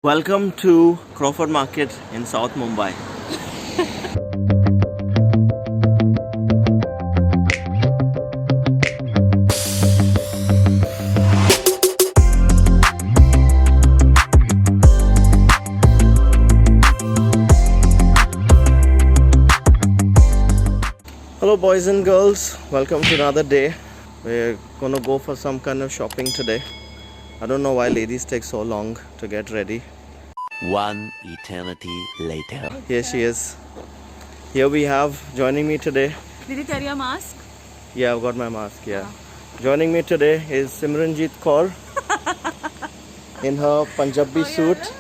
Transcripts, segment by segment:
Welcome to Crawford Market in South Mumbai. Hello boys and girls, welcome to another day. We're gonna go for some kind of shopping today. I don't know why ladies take so long to get ready. One eternity later. Here she is. Here we have joining me today. Did you carry a mask? Yeah, I've got my mask, yeah. Joining me today is Simranjeet Kaur in her Punjabi suit.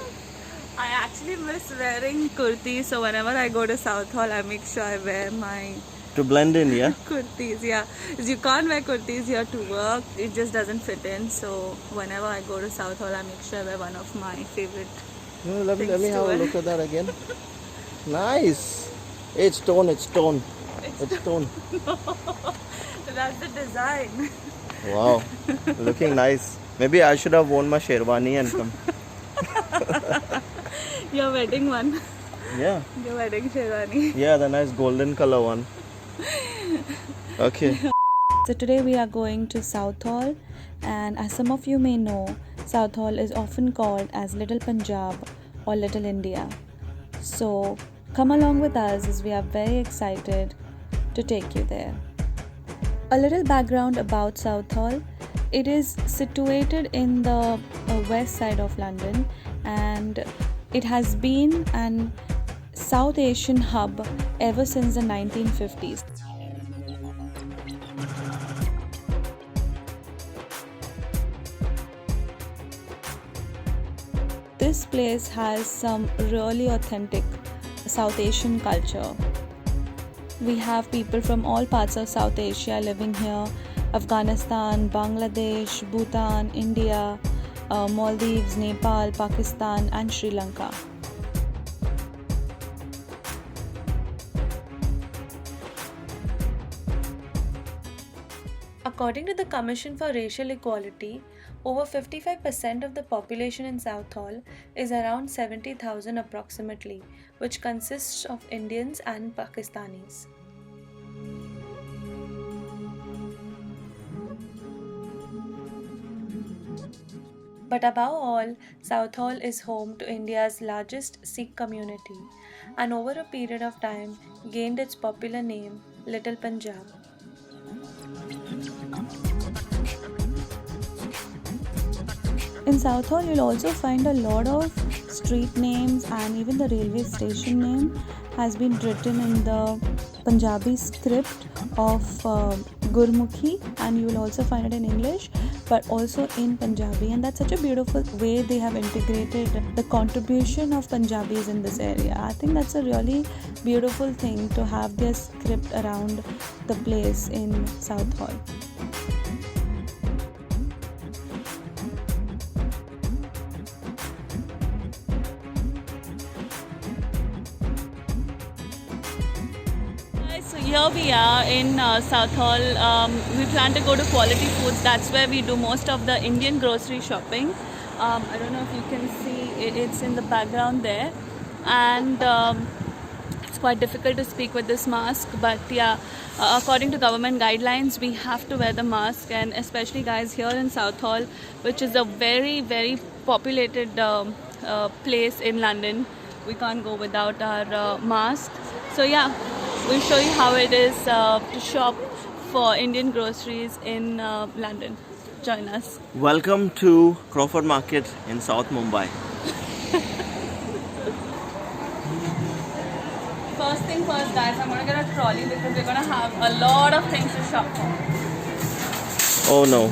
I actually miss wearing kurtis, so whenever I go to South Hall, I make sure I wear my To blend in, yeah? kurtis. Yeah, 'cause you can't wear kurtis here to work; it just doesn't fit in. So whenever I go to South Hall, I make sure I wear one of my favorite. No, let me Things to have a wear. look at that again. Nice. It's tone, it's tone. It's tone. That's the design. Wow, looking nice. Maybe I should have worn my sherwani and come. Your wedding one. Yeah, Your wedding sherwani. yeah, the nice golden color one. Okay. So today we are going to South Hall, and as some of you may know, South Hall is often called as Little Punjab or Little India. So come along with us as we are very excited to take you there. A little background about South Hall. It is situated in the west side of London, and it has been an South Asian hub ever since the 1950s. This place has some really authentic South Asian culture. We have people from all parts of South Asia living here: Afghanistan, Bangladesh, Bhutan, India, Maldives, Nepal, Pakistan, and Sri Lanka. According to the Commission for Racial Equality, over 55% of the population in South Hall is around 70,000 approximately, which consists of Indians and Pakistanis. But above all, South Hall is home to India's largest Sikh community, and over a period of time gained its popular name Little Punjab. In South Hall, you'll also find a lot of street names, and even the railway station name has been written in the Punjabi script of Gurmukhi, and you will also find it in English, but also in Punjabi. And that's such a beautiful way they have integrated the contribution of Punjabis in this area. I think that's a really beautiful thing to have their script around the place in South Hall. So here we are in South Hall. We plan to go to Quality Foods. That's where we do most of the Indian grocery shopping. I don't know if you can see it's in the background there, and it's quite difficult to speak with this mask. But yeah, according to government guidelines, we have to wear the mask, and especially guys here in South Hall, which is a very populated place in London. We can't go without our mask. So yeah. We'll show you how it is to shop for Indian groceries in London. Join us. Welcome to Crawford Market in South Mumbai. First thing first, guys, I'm gonna get a trolley because we're gonna have a lot of things to shop for. Oh no.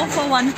go for £1.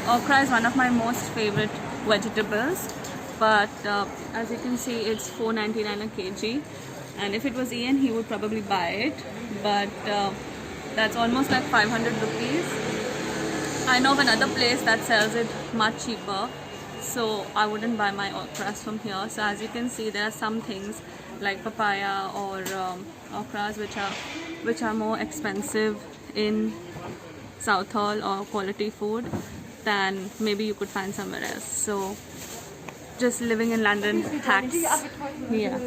Okra is one of my most favorite vegetables, but as you can see, it's $4.99 a kg. And if it was Ian, he would probably buy it, but that's almost like 500 rupees. I know of another place that sells it much cheaper, so I wouldn't buy my okras from here. So as you can see, there are some things like papaya or okras which are more expensive in Southall or Quality Food than maybe you could find somewhere else. So just living in London hacks. Yeah.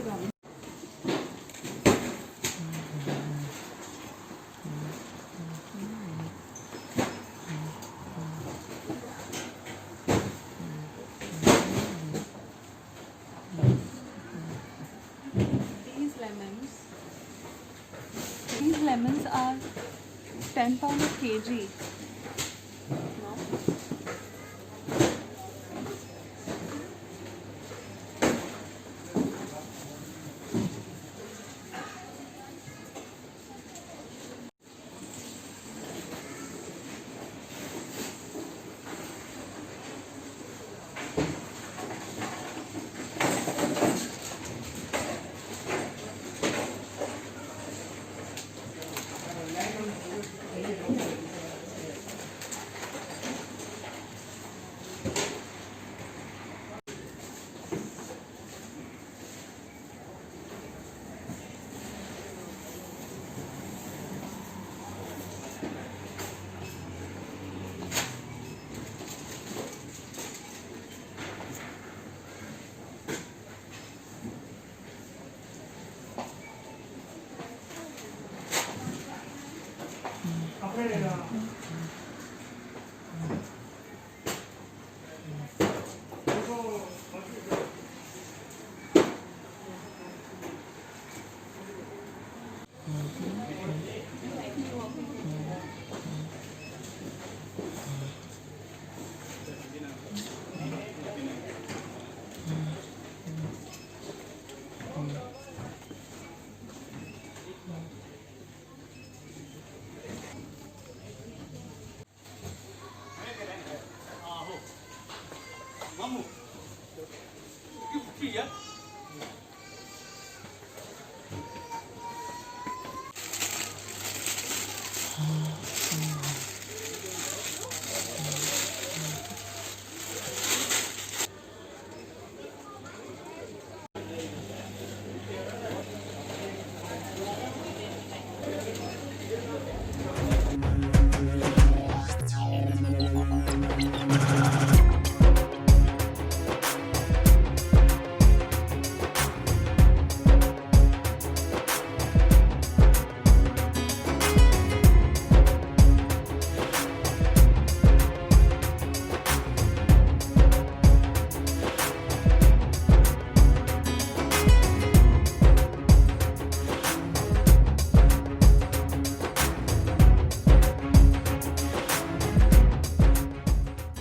These lemons are £10 a kg.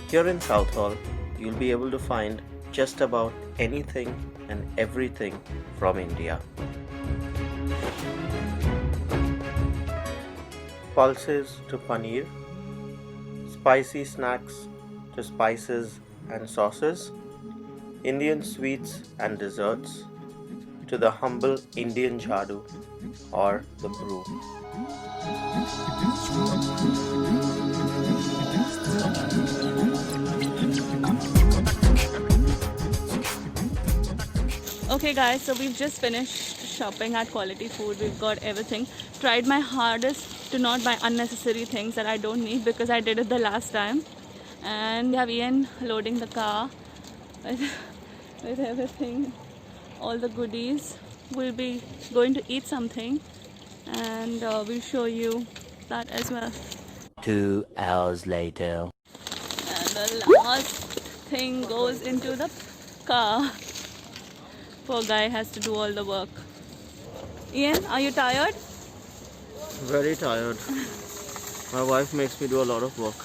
Here in Southall, you'll be able to find just about anything and everything from India. Pulses to paneer, spicy snacks to spices and sauces, Indian sweets and desserts, to the humble Indian jadoo or the brew. Okay guys, so we've just finished shopping at Quality Food. We've got everything. Tried my hardest to not buy unnecessary things that I don't need because I did it the last time. And we have Ian loading the car with everything, all the goodies. We'll be going to eat something and we'll show you that as well. 2 hours later. And the last thing goes into the car. Poor guy has to do all the work. Ian, are you tired? Very tired. My wife makes me do a lot of work.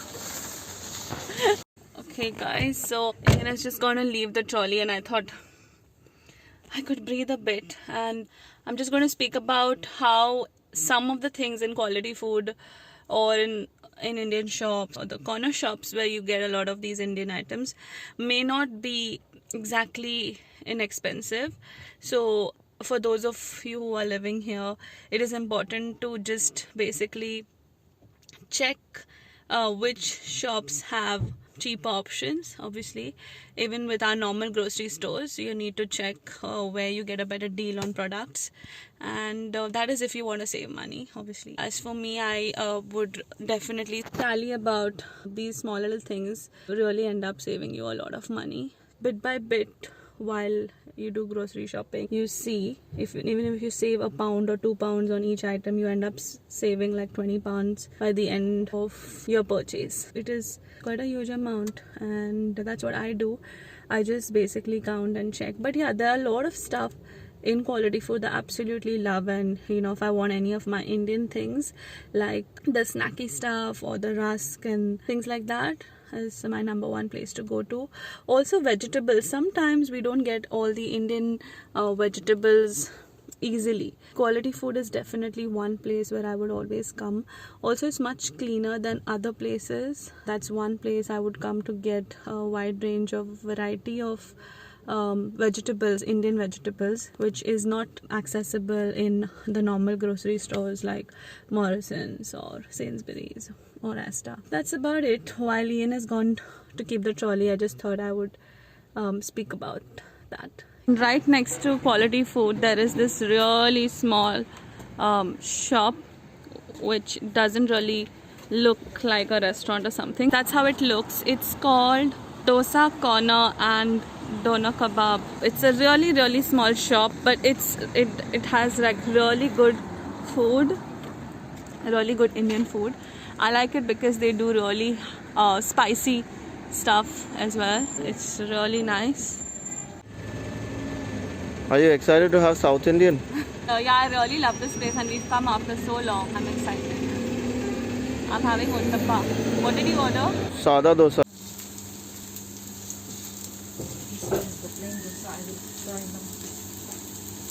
Okay guys, so Ian is just gonna leave the trolley and I thought I could breathe a bit, and I'm just going to speak about how some of the things in Quality Food or in Indian shops or the corner shops where you get a lot of these Indian items may not be exactly inexpensive. So for those of you who are living here, it is important to just basically check which shops have cheap options. Obviously, even with our normal grocery stores, you need to check where you get a better deal on products, and that is if you want to save money, obviously. As for me, I would definitely tally about these small little things really end up saving you a lot of money bit by bit. While you do grocery shopping, you see even if you save £1 or £2 on each item, you end up saving like £20 by the end of your purchase. It is quite a huge amount, and that's what I do. I just basically count and check. But yeah, there are a lot of stuff in Quality Food that I absolutely love, and if I want any of my Indian things like the snacky stuff or the rusk and things like that, is my number one place to go to. Also vegetables, sometimes we don't get all the Indian vegetables easily. Quality Food is definitely one place where I would always come. Also, it's much cleaner than other places. That's one place I would come to get a wide range of variety of vegetables, Indian vegetables, which is not accessible in the normal grocery stores like Morrison's or Sainsbury's or Asda. That's about it. While Ian has gone to keep the trolley, I just thought I would speak about that. Right next to Quality Food, there is this really small shop which doesn't really look like a restaurant or something. That's how it looks. It's called Dosa Corner and Doner Kebab. It's a really small shop, but it has like really good food, really good Indian food. I like it because they do really spicy stuff as well. It's really nice. Are you excited to have South Indian? Yeah, I really love this place and we've come after so long. I'm excited. I'm having uttappa. What did you order? Sada dosa.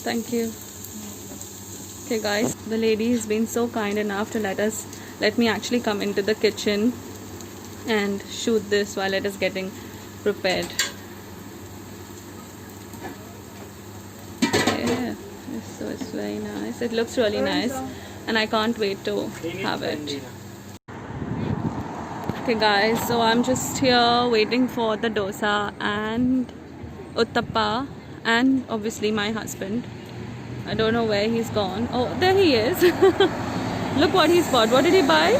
Thank you. Okay guys, the lady has been so kind enough to let me actually come into the kitchen and shoot this while it is getting prepared. Yeah, so it's very nice. It looks really nice and I can't wait to have it. Okay guys, so I'm just here waiting for the dosa and uttappa and obviously my husband. I don't know where he's gone. Oh, there he is. Look what he's bought. What did he buy?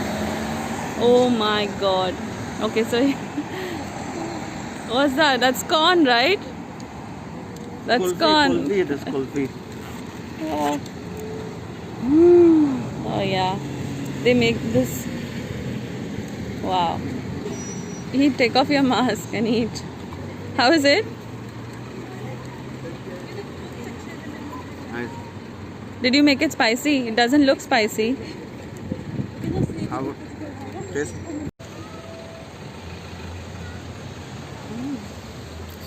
Oh my god. Okay, so what's that? That's corn, right? That's Kulfi, corn. Kulfi, it is kulfi. Yeah. Oh yeah. They make this. Wow. Eat, take off your mask and eat. How is it? Nice. Did you make it spicy? It doesn't look spicy. How taste?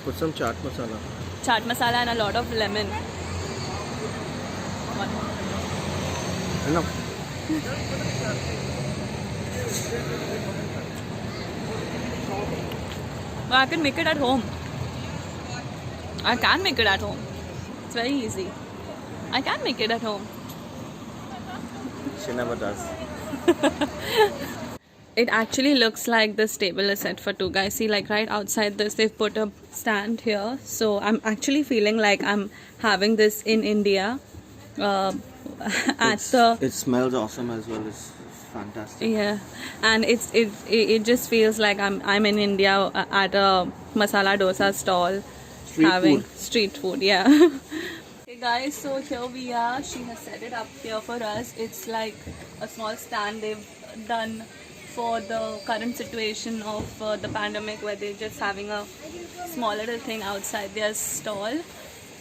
Put some chaat masala. Chaat masala and a lot of lemon. Enough. Well, I can make it at home. I can make it at home. It's very easy. I can make it at home. She never does. It actually looks like this table is set for two guys. See, like right outside this, they've put a stand here. So I'm actually feeling like I'm having this in India. It smells awesome as well. It's fantastic. Yeah, and it just feels like I'm in India at a masala dosa stall, Street having food. street food. Yeah. Hey guys, so here we are. She has set it up here for us. It's like a small stand they've done for the current situation of the pandemic, where they're just having a small little thing outside their stall.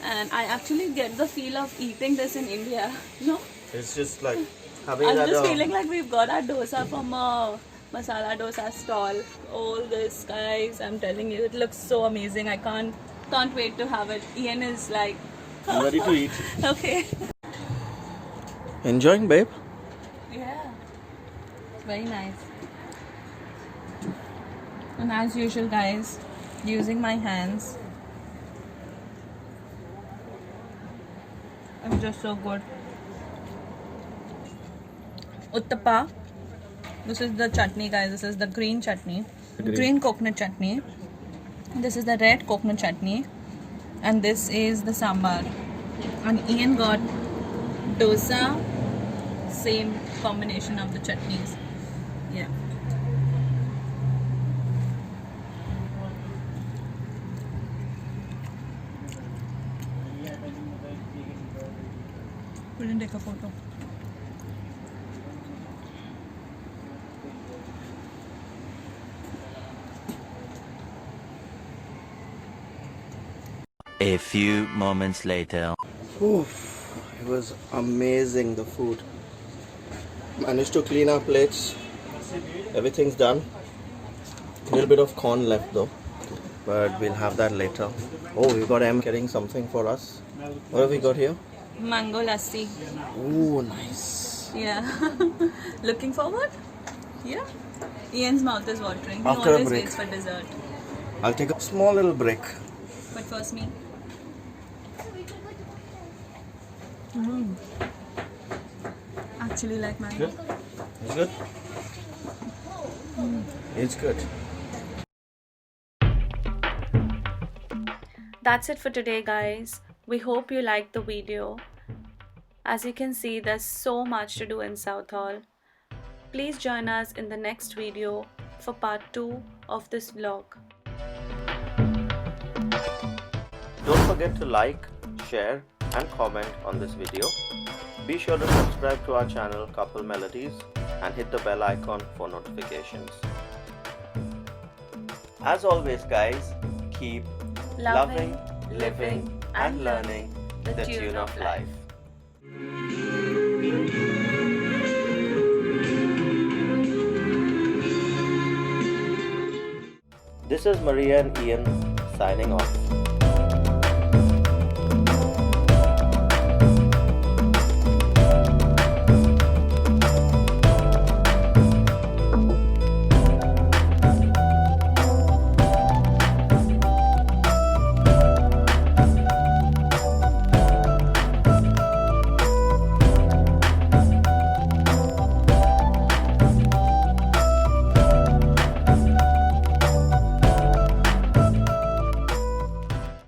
And I actually get the feel of eating this in India. No, It's just like having I'm that. just feeling like we've got our dosa from a masala dosa stall. All this, guys, I'm telling you, it looks so amazing. I can't wait to have it. Ian is like, I'm ready to eat. okay. Enjoying, babe? Yeah, it's very nice. And as usual, guys, using my hands. It's just so good. Uttapa. This is the chutney, guys. This is the green chutney. Green coconut chutney. This is the red coconut chutney. And this is the sambar. And Ian got dosa. Same combination of the chutneys. Yeah. We didn't take a photo. A few moments later. Oof, it was amazing, the food. Managed to clean our plates. Everything's done. A little bit of corn left though, but we'll have that later. Oh, we got M getting something for us. What have we got here? Mango lassi. Oh, nice. Yeah. Looking forward? Yeah. Ian's mouth is watering. He After a always break. waits for dessert. I'll take a small little break. But first me. Actually like mango. Good? It's good? It's good. That's it for today, guys. We hope you liked the video. As you can see, there's so much to do in Southall. Please join us in the next video for part 2 of this vlog. Don't forget to like, share and comment on this video. Be sure to subscribe to our channel Couple Melodies and hit the bell icon for notifications. As always, guys, keep loving, living and learning the tune of life. This is Maria and Ian signing off.